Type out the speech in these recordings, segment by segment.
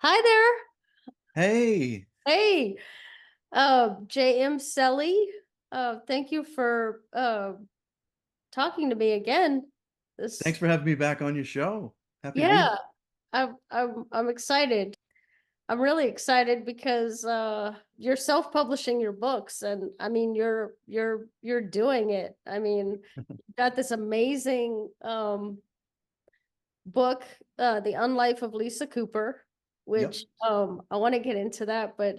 Hi Hey, there. Hey, JM Celi. Thank you for talking to me again. thanks This, for having me back on your show. Happy to be here. yeah, I'm excited. I'm really excited because you're self-publishing your books, and I mean you're doing it. I mean, you've got this amazing book, The Unlife of Lisa Cooper, Yep. which I want to get into that, but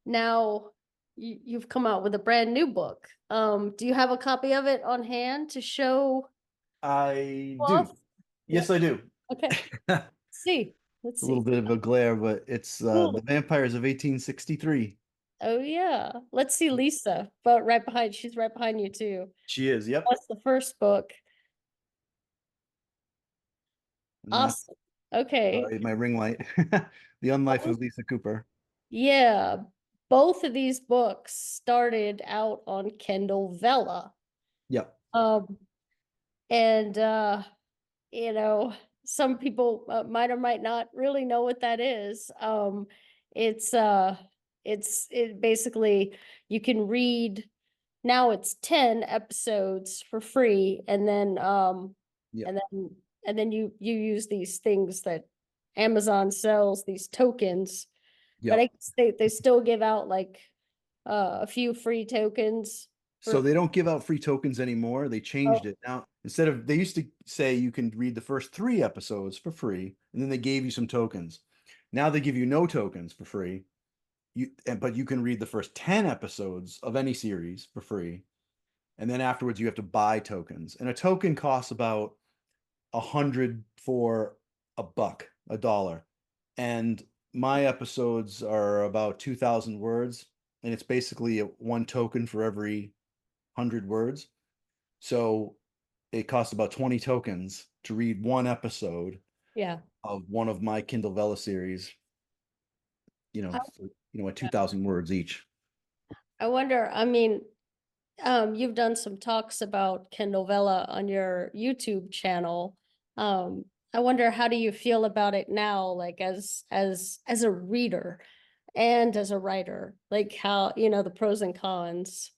now you've come out with a brand new book. Do you have a copy of it on hand to show I off? do. Yeah. Yes, I do. Okay. A See. Let's little see. bit of a glare, but it's The Cool. Vampires of 1863. Oh yeah. Let's see Lisa, but right behind, she's right behind you too. She is, yep. That's the first book. And that's Awesome. Okay. my ring light. The Unlife of Lisa Cooper. Yeah. Both of these books started out on Kindle Vella. Yep. Um, and you know, some people might or might not really know what that is. It's it basically you can read now it's 10 episodes for free, and then Yep. and then you use these things that Amazon sells, these tokens, but I Yep. guess they still give out like a few free tokens So for they don't give out free tokens anymore. They changed oh it. Now, instead of they used to say you can read the first three episodes for free, and then they gave you some tokens. Now they give you no tokens for free. But you can read the first 10 episodes of any series for free, and then afterwards you have to buy tokens, and a token costs about 100 for a dollar, and my episodes are about 2,000 words, and it's basically one token for every 100 words. So it costs about 20 tokens to read one episode yeah. of one of my Kindle Vella series, at 2,000 words each. I wonder, I mean, you've done some talks about Kindle Vella on your YouTube channel. I wonder, how do you feel about it now, like as a reader and as a writer? Like how, the pros and cons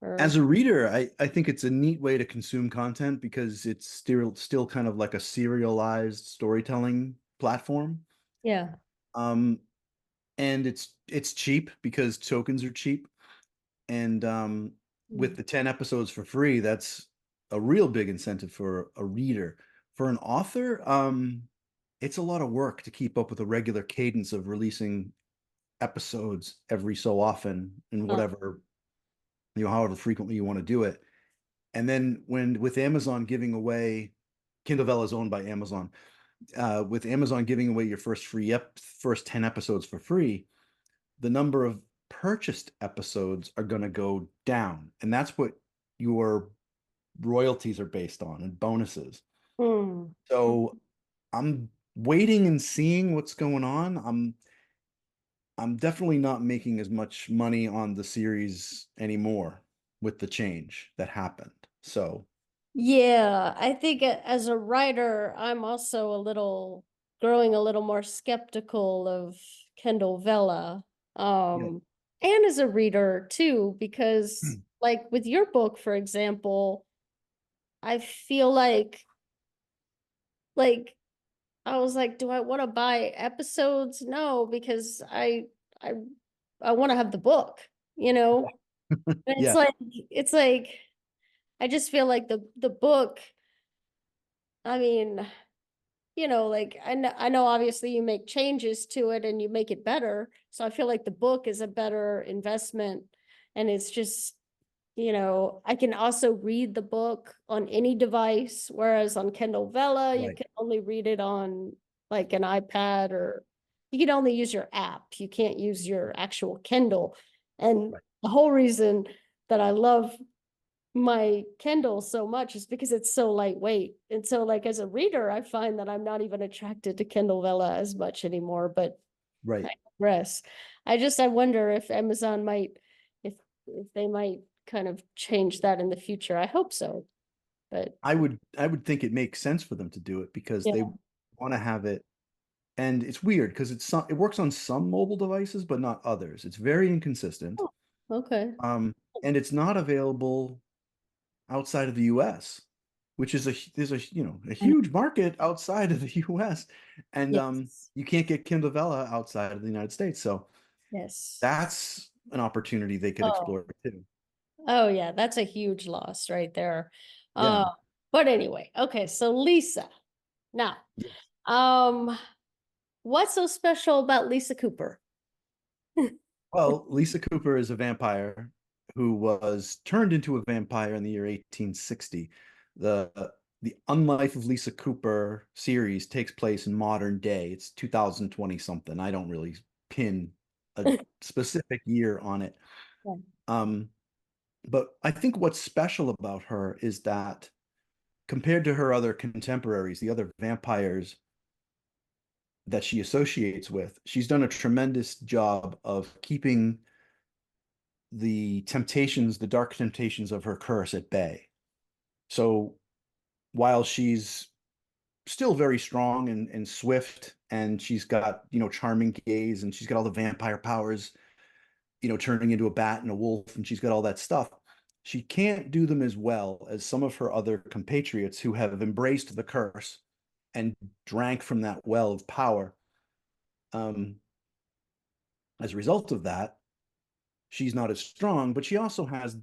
As or a reader, I think it's a neat way to consume content because it's still kind of like a serialized storytelling platform. yeah. Um, and it's cheap because tokens are cheap. And with Mm. the 10 episodes for free, that's a real big incentive for a reader. For an author, it's a lot of work to keep up with a regular cadence of releasing episodes every so often and Uh, whatever, however frequently you want to do it. And then when with Amazon giving away, Kindle Vella is owned by Amazon. With Amazon giving away your first 10 episodes for free, the number of purchased episodes are going to go down. And that's what your royalties are based on and bonuses. mm. So I'm waiting and seeing what's going on. I'm definitely not making as much money on the series anymore with the change that happened. So Yeah, I think as a writer, I'm also growing a little more skeptical of Kendall Vella. yeah. And as a reader too, because like with your book, for example, I feel like I was like, do I want to buy episodes? No, because I I want to have the book, you know? And Yeah, it's like I just feel like the book, I mean, like I know obviously you make changes to it and you make it better. So I feel like the book is a better investment. And it's just, I can also read the book on any device, whereas on Kindle Vella, you right, can only read it on like an iPad, or you can only use your app. You can't use your actual Kindle. And right, the whole reason that I love my Kindle so much is because it's so lightweight. And so like as a reader, I find that I'm not even attracted to Kindle Vella as much anymore, but right. I digress. I wonder if Amazon might if they might kind of change that in the future. I hope so. But I would think it makes sense for them to do it because they yeah. want to have it. And it's weird because it works on some mobile devices, but not others. It's very inconsistent. Oh, okay. And it's not available outside of the US, which is there's a a I know. huge market outside of the US. And Yes. you can't get Kindle Vella outside of the United States. So Yes. that's an opportunity they could Oh, explore too. oh yeah, that's a huge loss right there. Yeah. Uh, but anyway, okay, so Lisa. Now, Yes. um, what's so special about Lisa Cooper? Well, Lisa Cooper is a vampire who was turned into a vampire in the year 1860. The Unlife of Lisa Cooper series takes place in modern day. It's 2020 something. I don't really pin a specific year on it. Yeah. Um, but I think what's special about her is that compared to her other contemporaries, the other vampires that she associates with, she's done a tremendous job of keeping the temptations, the dark temptations of her curse at bay. So while she's still very strong and swift, and she's got, charming gaze, and she's got all the vampire powers, turning into a bat and a wolf, and she's got all that stuff. She can't do them as well as some of her other compatriots who have embraced the curse and drank from that well of power. Um, as a result of that, she's not as strong, but she also has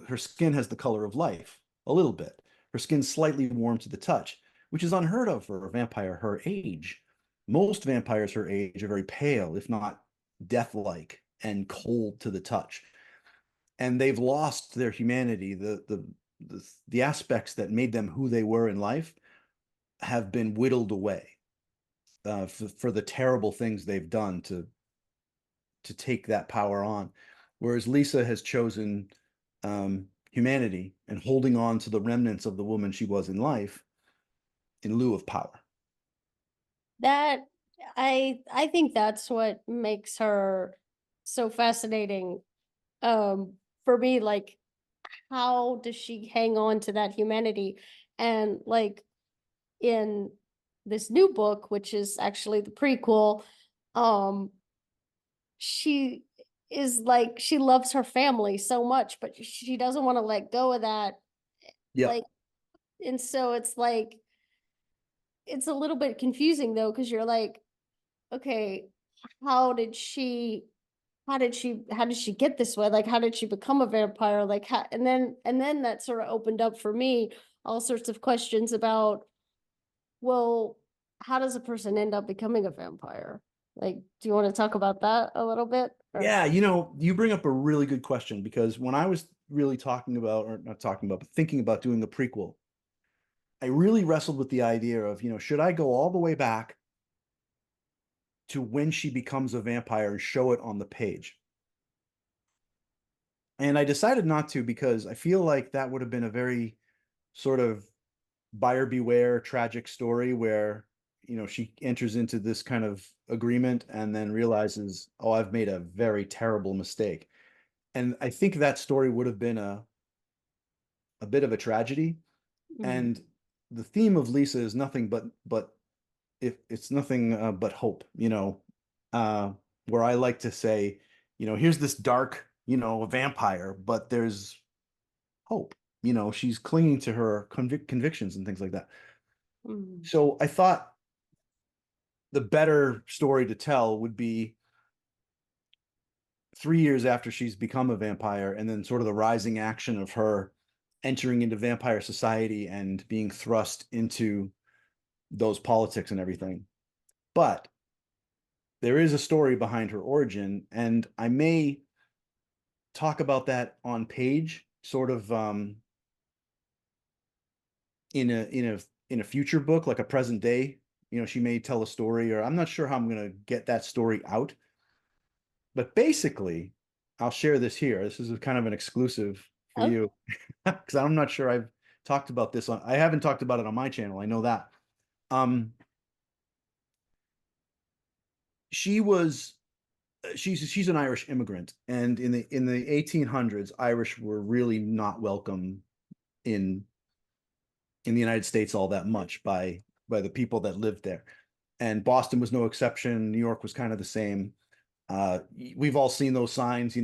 her skin has the color of life a little bit. Her skin's slightly warm to the touch, which is unheard of for a vampire her age. Most vampires her age are very pale, if not death-like, and cold to the touch. And they've lost their humanity. The aspects that made them who they were in life have been whittled away for the terrible things they've done to take that power on. Whereas Lisa has chosen humanity and holding on to the remnants of the woman she was in life in lieu of power. That I think that's what makes her so fascinating. Um, for me, like, how does she hang on to that humanity? And like in this new book, which is actually the prequel, um, she is like she loves her family so much, but she doesn't want to let go of that. Yep. Like, and so it's like it's a little bit confusing though, because you're like, okay, how did she how did she get this way? Like, how did she become a vampire? Like, how, and then that sort of opened up for me all sorts of questions about, well, how does a person end up becoming a vampire? Like, do you want to talk about that a little bit? Or Yeah, you bring up a really good question because when I was really talking about, or not talking about, but thinking about doing a prequel, I really wrestled with the idea of, should I go all the way back to when she becomes a vampire and show it on the page? And I decided not to because I feel like that would have been a very sort of buyer beware tragic story where, she enters into this kind of agreement and then realizes, oh, I've made a very terrible mistake. And I think that story would have been a bit of a tragedy. mm, And the theme of Lisa is nothing but if it's nothing but hope, uh, where I like to say, here's this dark, vampire, but there's hope. She's clinging to her convictions and things like that. mm, So I thought the better story to tell would be 3 years after she's become a vampire, and then sort of the rising action of her entering into vampire society and being thrust into those politics and everything. But there is a story behind her origin, and I may talk about that on page, sort of in a future book, like a present day. She may tell a story, or I'm not sure how I'm going to get that story out. But basically, I'll share this here. This is kind of an exclusive for okay. you because I'm not sure I've talked about this on. I haven't talked about it on my channel. I know that. Um, she was she's an Irish immigrant, and in the 1800s, Irish were really not welcome in in the United States all that much by the people that lived there. and Boston was no exception. New York was kind of the same. We've all seen those signs,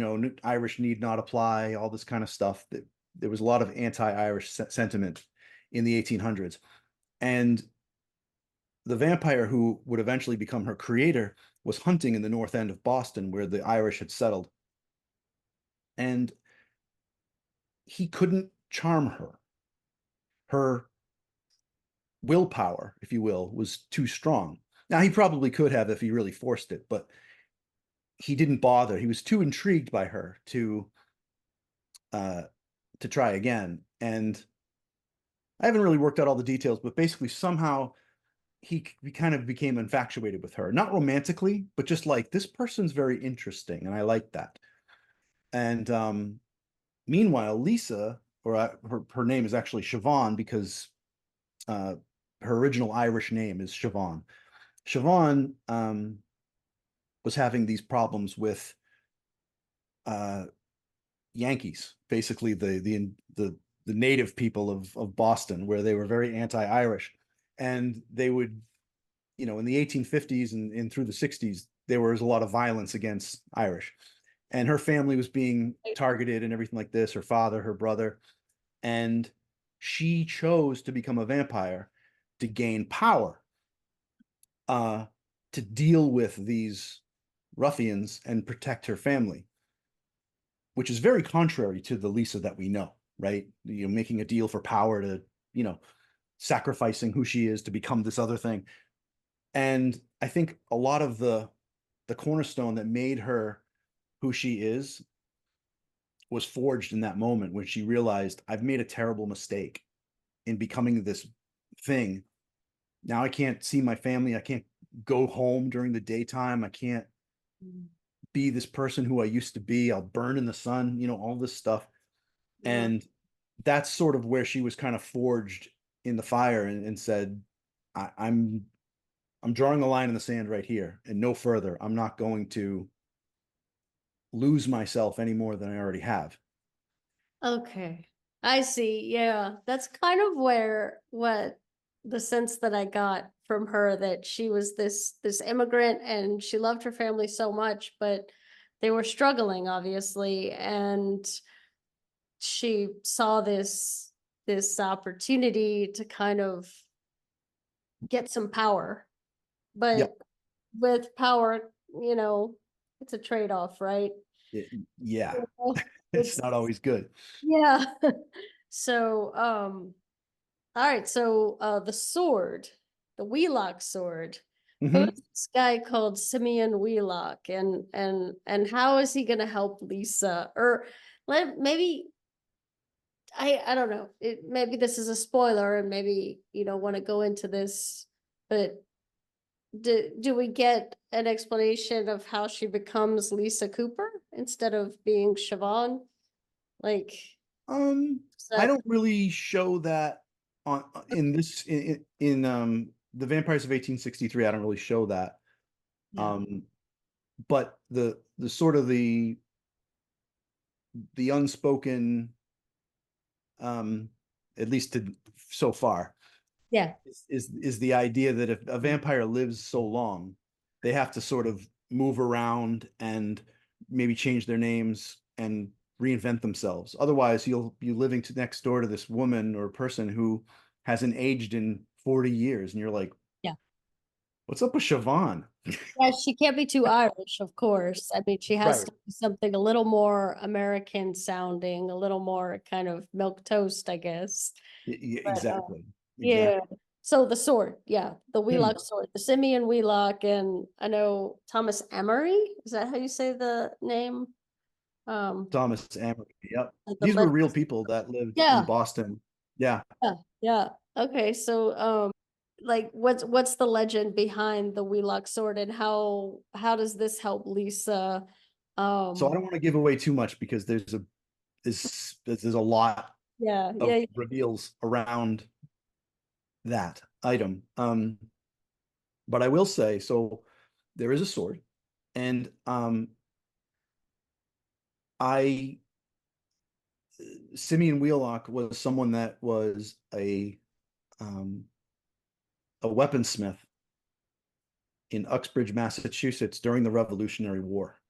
Irish need not apply, all this kind of stuff. That there was a lot of anti-Irish sentiment in the 1800s. And the vampire who would eventually become her creator was hunting in the north end of Boston where the Irish had settled. And he couldn't charm her. Her willpower, if you will, was too strong. Now, he probably could have if he really forced it, but he didn't bother. He was too intrigued by her uh, to try again. And I haven't really worked out all the details, but basically somehow he kind of became infatuated with her, not romantically, but just like this person's very interesting, and I like that. And meanwhile, Lisa, or her name is actually Siobhan because uh, her original Irish name is Siobhan. Siobhan was having these problems with uh, Yankees, basically the native people of Boston, where they were very anti-Irish, and they would, in the 1850s and through the 60s, there was a lot of violence against Irish, and her family was being targeted and everything like this. Her father, her brother, and she chose to become a vampire to gain power, uh, to deal with these ruffians and protect her family, which is very contrary to the Lisa that we know, right? Making a deal for power to, you know, sacrificing who she is to become this other thing. And I think a lot of the cornerstone that made her who she is was forged in that moment when she realized I've made a terrible mistake in becoming this thing. Now I can't see my family. I can't go home during the daytime. I can't be this person who I used to be. I'll burn in the sun, all this stuff. Yeah. And that's sort of where she was kind of forged in the fire and said, I'm drawing the line in the sand right here and no further. I'm not going to lose myself any more than I already have. Okay. I see. Yeah. That's kind of where what the sense that I got from her, that she was this immigrant and she loved her family so much, but they were struggling obviously, and she saw this opportunity to kind of get some power. But Yep. with power, it's a trade-off, right? It, yeah. It's It's not always good. yeah. So, all right, so the sword, the Wheelock sword. Who's Hmm. this guy called Simeon Wheelock, and how is he gonna help Lisa? Or maybe I don't know. Maybe this is a spoiler, and maybe you don't want to go into this, but do we get an explanation of how she becomes Lisa Cooper instead of being Siobhan? Like, is I that don't really show that on in this in the Vampires of 1863. I don't really show that. yeah. Um, but the sort of the unspoken, um, at least so far, Yeah. is the idea that if a vampire lives so long, they have to sort of move around and maybe change their names and reinvent themselves. Otherwise, you'll be living next door to this woman or person who hasn't aged in 40 years, and you're like, Yeah. what's up with Siobhan? Yeah, she can't be too Irish, of course. I mean, she has Right. to be something a little more American sounding, a little more kind of milk toast, I guess. But Exactly. yeah. Exactly. So the sword, yeah, the Hmm. Wheelock sword, the Simeon Wheelock, and I know Thomas Emery. Is that how you say the name? Um, Thomas Amory. Yep. the These were legend. real people that lived in Yeah, Boston. Yeah. yeah, yeah. Okay, so like what's the legend behind the Wheelock sword, and how does this help Lisa? So I Um, don't want to give away too much because there's a lot yeah, of yeah, reveals around that item. But I will say, so there is a sword, and I Simeon Wheelock was someone that was um, a weaponsmith in Uxbridge, Massachusetts during the Revolutionary War.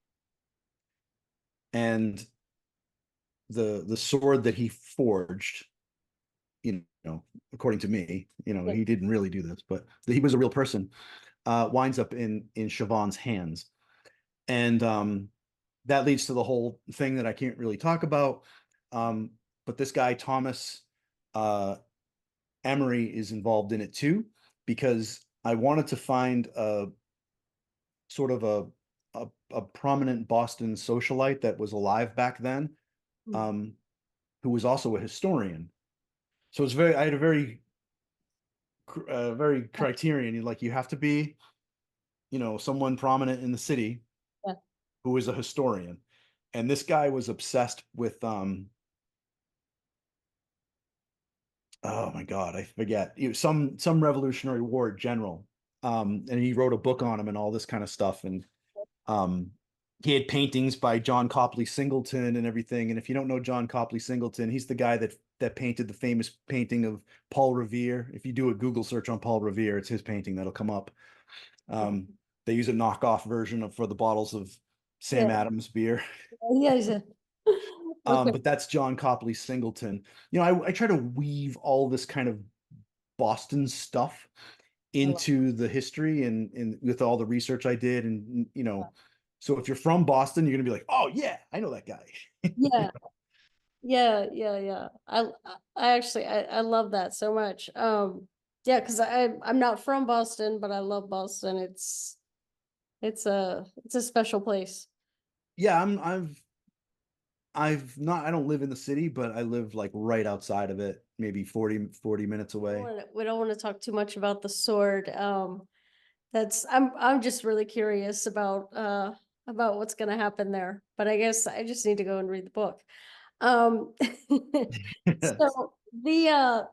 And the sword that he forged, according to me, Yeah. he didn't really do this, but he was a real person, winds up in Siobhan's hands. And that leads to the whole thing that I can't really talk about. But this guy, Thomas Emery, is involved in it too, because I wanted to find a sort of a prominent Boston socialite that was alive back then, Mm. um, who was also a historian. So it's very, I had a very criterion. Like, you have to be, someone prominent in the city Yeah. who is a historian. And this guy was obsessed with, oh my God, I forget, some Revolutionary War general. And he wrote a book on him and all this kind of stuff. And um, he had paintings by John Copley Singleton and everything. And if you don't know John Copley Singleton, he's the guy that painted the famous painting of Paul Revere. If you do a Google search on Paul Revere, it's his painting that'll come up. Um, they use a knockoff version for the bottles of Sam Yeah. Adams beer. Yeah. Yeah. Okay. But that's John Copley Singleton. I try to weave all this kind of Boston stuff I love into the history and with all the research I did. And, so if you're from Boston, you're going to be like, oh, yeah, I know that guy. Yeah. Yeah. Yeah. Yeah. I actually, I love that so much. Yeah, because I'm not from Boston, but I love Boston. It's a special place. Yeah, I've not, I don't live in the city, but I live like right outside of it, maybe 40 minutes away. We don't want to talk too much about the sword. I'm just really curious about what's gonna happen there. But I guess I just need to go and read the book. Um so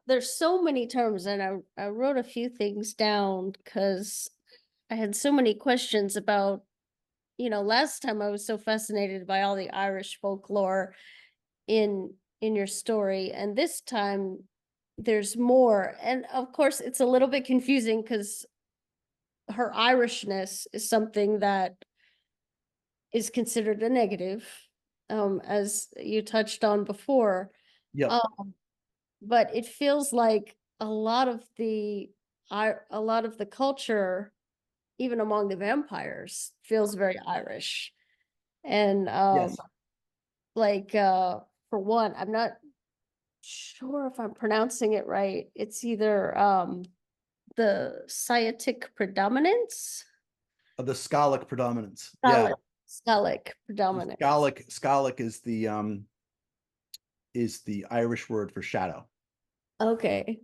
there's so many terms, and I wrote a few things down because I had so many questions about, last time I was so fascinated by all the Irish folklore in your story, and this time there's more. And of course it's a little bit confusing because her Irishness is something that is considered a negative, as you touched on before. Yep. Um, but it feels like a lot of the culture, even among the vampires, feels very Irish. And Yes. like for one, I'm not sure if I'm pronouncing it right. It's either the Sciatic predominance, The Scalic predominance. Yeah. Scalic, Scalic The predominance. Scalic is the Irish word for shadow. Okay.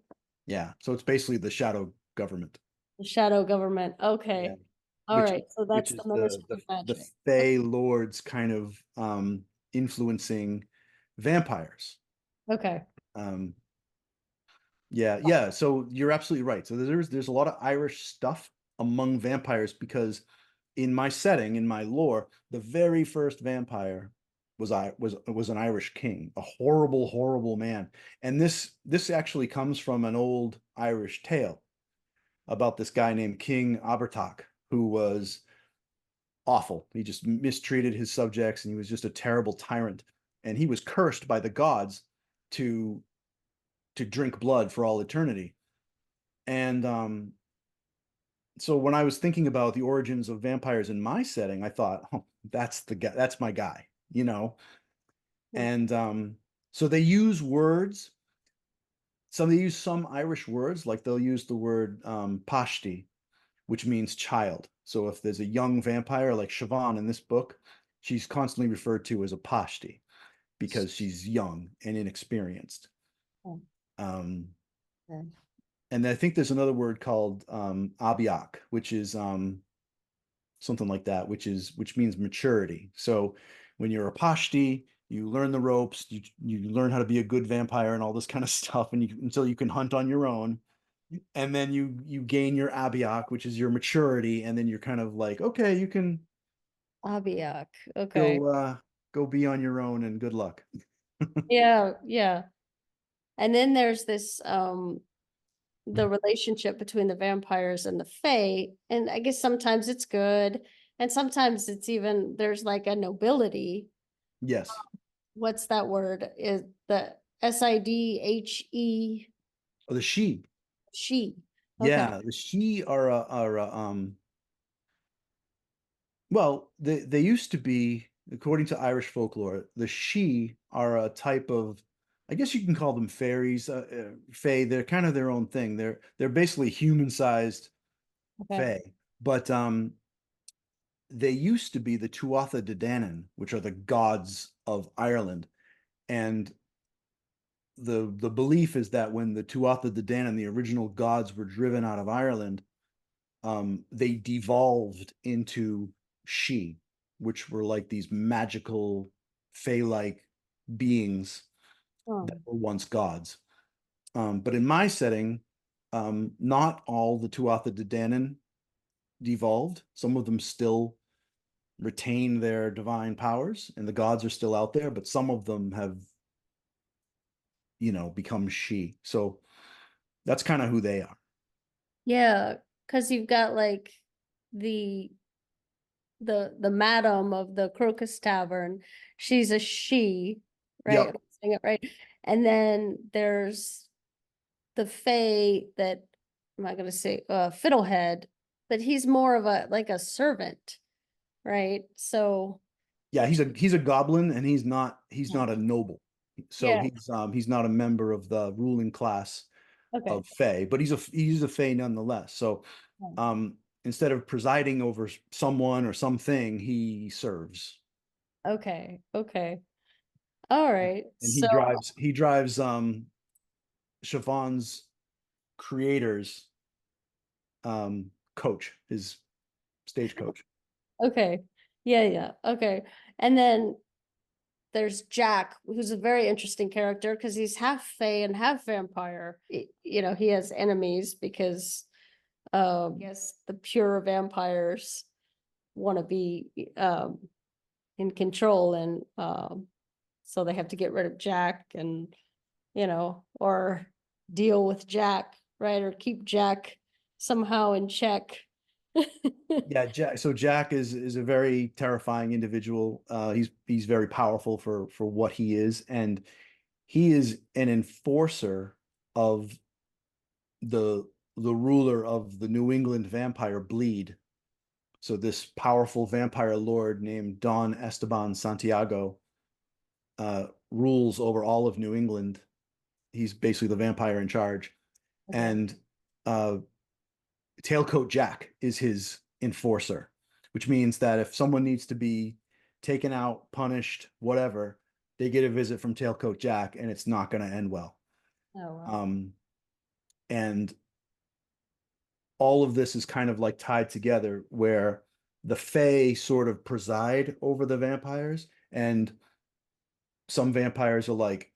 Yeah. So it's basically the shadow government. The shadow government. Yeah. Okay. All Which right. So which that's the is Ministry of the Magic. Fey Lords kind of influencing vampires. Okay. Um, yeah, yeah. So you're absolutely right. So there's a lot of Irish stuff among vampires because in my setting, in my lore, the very first vampire was an Irish king, a horrible, horrible man. And this actually comes from an old Irish tale about this guy named King Abertach, who was awful. He just mistreated his subjects and he was just a terrible tyrant. And he was cursed by the gods to drink blood for all eternity. And so when I was thinking about the origins of vampires in my setting, I thought, oh, that's the guy, that's my guy, you know. Hmm. And so they use words. They use some Irish words, like they'll use the word pashti, which means child. So if there's a young vampire like Siobhan in this book, she's constantly referred to as a pashti because she's young and inexperienced. Um, Okay. and I think there's another word called abiak, which is something like that, which means maturity. So when you're a pashti, you learn the ropes, you learn how to be a good vampire and all this kind of stuff, and until you can hunt on your own. And then you gain your abiak, which is your maturity, and then you're kind of like, okay, you can Abiyak. Okay. go go be on your own and good luck. Yeah, yeah. And then there's this the relationship between the vampires and the Fae. And I guess sometimes it's good, and sometimes it's even there's like a nobility. Yes. What's that word? Is the Sidhe Oh, the she. she? Okay. Yeah, the she are well, they used to be, according to Irish folklore, the she are a type of, I guess you can call them fairies, fae. They're kind of their own thing. They're basically human-sized Okay. fae. But they used to be the Tuatha De Danann, which are the gods of Ireland. And the belief is that when the Tuatha De Danann, the original gods, were driven out of Ireland, they devolved into she, which were like these magical fae-like beings that Oh, were once gods. But in my setting, not all the Tuatha De Danann devolved. Some of them still retain their divine powers, and the gods are still out there, but some of them have, become she. So that's kind of who they are. yeah, because you've got like the the madam of the Crocus Tavern. She's a she, right? Yep. Am I saying it right? And then there's the Fae that am I gonna say Fiddlehead, but he's more of a like a servant, right? So Yeah, he's a goblin, and he's not a noble. So yeah, he's not a member of the ruling class okay. of Fae, but he's a Fae nonetheless. So um instead of presiding over someone or something, he serves. Okay, okay. All right. And So he drives Siobhan's creators coach, his stage coach. okay. Yeah, yeah. Okay. And then there's Jack, who's a very interesting character because he's half Fae and half vampire. You know, he has enemies because I guess the pure vampires want to be in control, and so they have to get rid of Jack and or deal with Jack, right? Or keep Jack somehow in check. Yeah, Jack. So Jack is a very terrifying individual. He's very powerful for what he is, and he is an enforcer of the the ruler of the New England vampire bleed. So this powerful vampire lord named Don Esteban Santiago rules over all of New England. He's basically the vampire in charge, Okay. and uh, Tailcoat Jack is his enforcer, which means that if someone needs to be taken out, punished, whatever, they get a visit from Tailcoat Jack, and it's not going to end well. Oh wow. Um, and all of this is kind of like tied together where the Fae sort of preside over the vampires, and some vampires are like,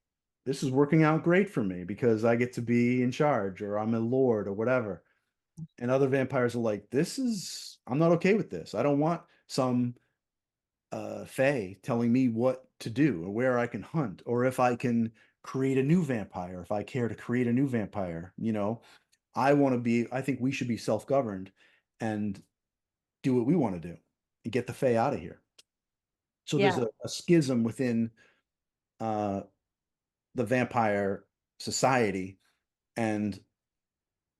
this is working out great for me because I get to be in charge, or I'm a lord, or whatever. And other vampires are like, I'm not okay with this. I don't want some Fae telling me what to do or where I can hunt, or if I can create a new vampire, if I care to create a new vampire. I think we should be self-governed and do what we want to do and get the Fae out of here. So there's Yeah. a schism within uh, the vampire society, and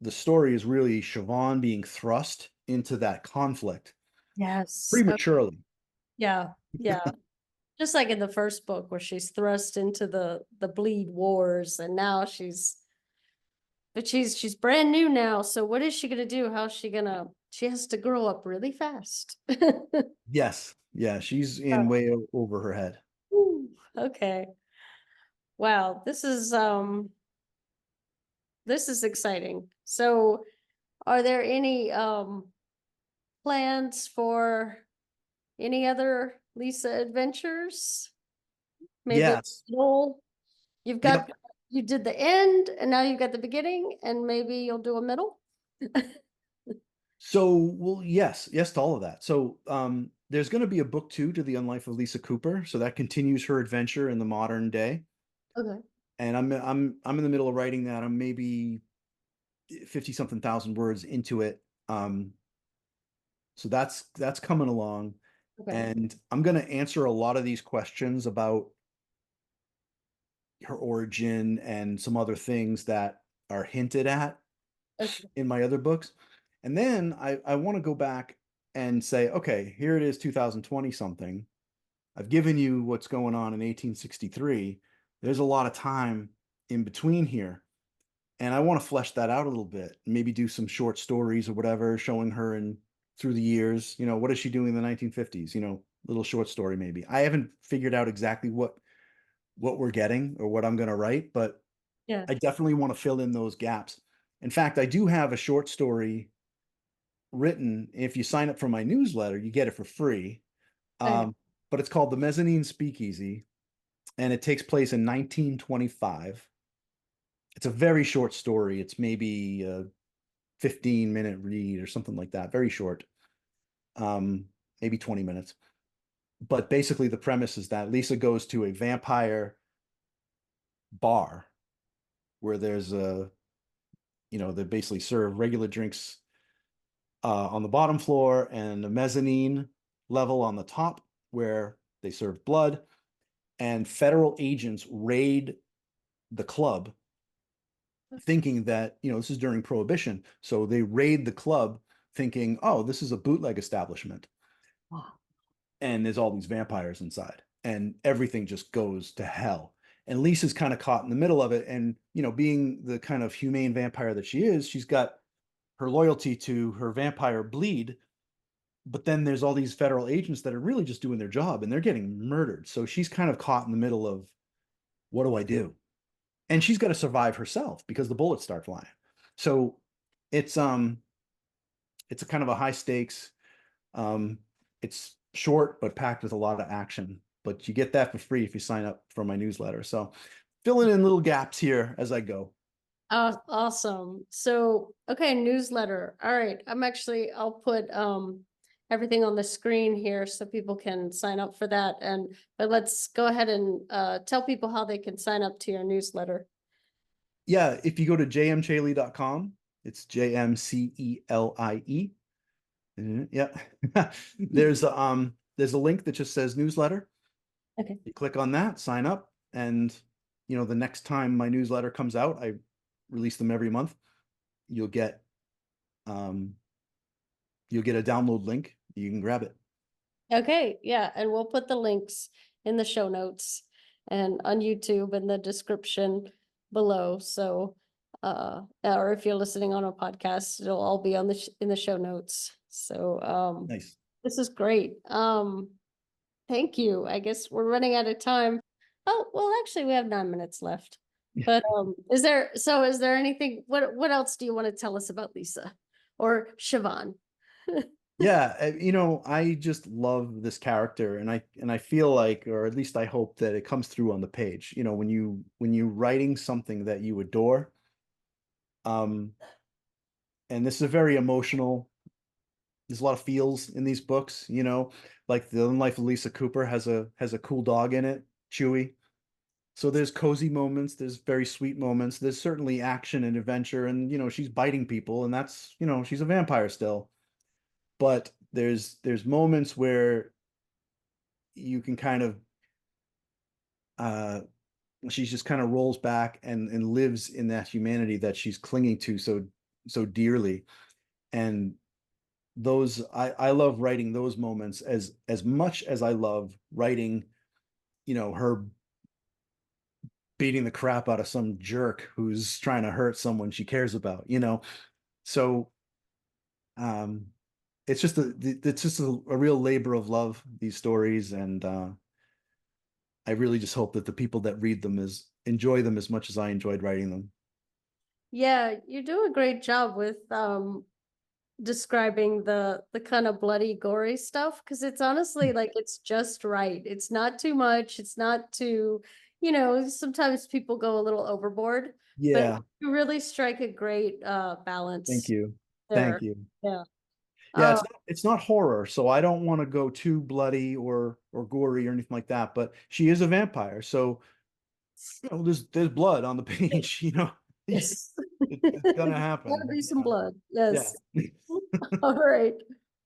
the story is really Siobhan being thrust into that conflict Yes. Oh, prematurely. yeah. Yeah. Just like in the first book where she's thrust into the bleed wars, and now she's brand new now. So what is she gonna do? How's she gonna she has to grow up really fast. Yes, yeah, she's in Oh, way over her head. whew. Okay. Wow, this is exciting. So are there any plans for any other Lisa adventures? Maybe a Yes. middle. You've got Yep. you did the end and now you've got the beginning, and maybe you'll do a middle. So, well, yes to all of that. So, there's going to be a book two to the Unlife of Lisa Cooper. So that continues her adventure in the modern day. Okay. And I'm in the middle of writing that. I'm maybe 50 something thousand words into it. So that's coming along. Okay. And I'm going to answer a lot of these questions about her origin and some other things that are hinted at Okay. in my other books. And then I want to go back and say, okay, here it is 2020 something. I've given you what's going on in 1863. There's a lot of time in between here. And I want to flesh that out a little bit, maybe do some short stories or whatever, showing her in through the years. What is she doing in the 1950s? Little short story maybe. I haven't figured out exactly what we're getting or what I'm going to write, but Yeah. I definitely want to fill in those gaps. In fact, I do have a short story written. If you sign up for my newsletter, you get it for free. Okay. Um, but it's called The Mezzanine Speakeasy, and it takes place in 1925. It's a very short story. It's maybe a 15-minute read or something like that. Very short, um, maybe 20 minutes. But basically, the premise is that Lisa goes to a vampire bar where they basically serve regular drinks on the bottom floor and a mezzanine level on the top where they serve blood. And federal agents raid the club thinking that, this is during Prohibition. So they raid the club thinking, oh, this is a bootleg establishment. Wow. And there's all these vampires inside. And everything just goes to hell. And Lisa's kind of caught in the middle of it. And, being the kind of humane vampire that she is, she's got her loyalty to her vampire bleed. But then there's all these federal agents that are really just doing their job and they're getting murdered. So she's kind of caught in the middle of, what do I do? And she's got to survive herself because the bullets start flying. So it's it's a kind of a high stakes. Um, it's short but packed with a lot of action. But you get that for free if you sign up for my newsletter. So filling in little gaps here as I go. Awesome. So, okay, newsletter. All right. I'll put everything on the screen here so people can sign up for that. But let's go ahead and tell people how they can sign up to your newsletter. Yeah, if you go to jmchaley.com, it's JMCELIE. Yeah. There's a link that just says newsletter. Okay. You click on that, sign up, and the next time my newsletter comes out, I release them every month. You'll get um you'll get a download link. You can grab it. Okay, yeah, and we'll put the links in the show notes and on YouTube in the description below. So, or if you're listening on a podcast, it'll all be on in the show notes. So, Nice. this is great. Thank you. I guess we're running out of time. Oh, well, actually, we have 9 minutes left. But is there anything? What else do you want to tell us about Lisa or Siobhan? Yeah, I just love this character, and I feel like, or at least I hope that it comes through on the page. When you writing something that you adore, um, and this is a very emotional. There's a lot of feels in these books, like the Unlife of Lisa Cooper has a cool dog in it, Chewy. So there's cozy moments, there's very sweet moments, there's certainly action and adventure, and she's biting people, and that's she's a vampire still. But there's moments where you can kind of uh she just kind of rolls back and lives in that humanity that she's clinging to so dearly. And those I love writing those moments as much as I love writing, her beating the crap out of some jerk who's trying to hurt someone she cares about. So um it's just a real labor of love, these stories, and I really just hope that the people that read them enjoy them as much as I enjoyed writing them. Yeah, you do a great job with describing the kind of bloody gory stuff because it's honestly like it's just right. It's not too much, it's not too, sometimes people go a little overboard, but Yeah, you really strike a great thank balance you. Thank there. you. Yeah. Yeah, Uh it's not horror, so I don't want to go too bloody or gory or anything like that, but she is a vampire. So, there's blood on the page. yes. It's gonna happen. Gotta be some Yeah. blood, Yeah. yes. All right.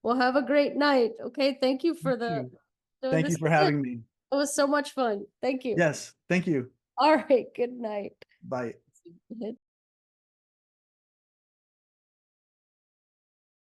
Well, have a great night. Okay, thank you You for the too. doing Thank this you for again. having me. It was so much fun. Thank you. Yes, thank you. All right, good night. Bye.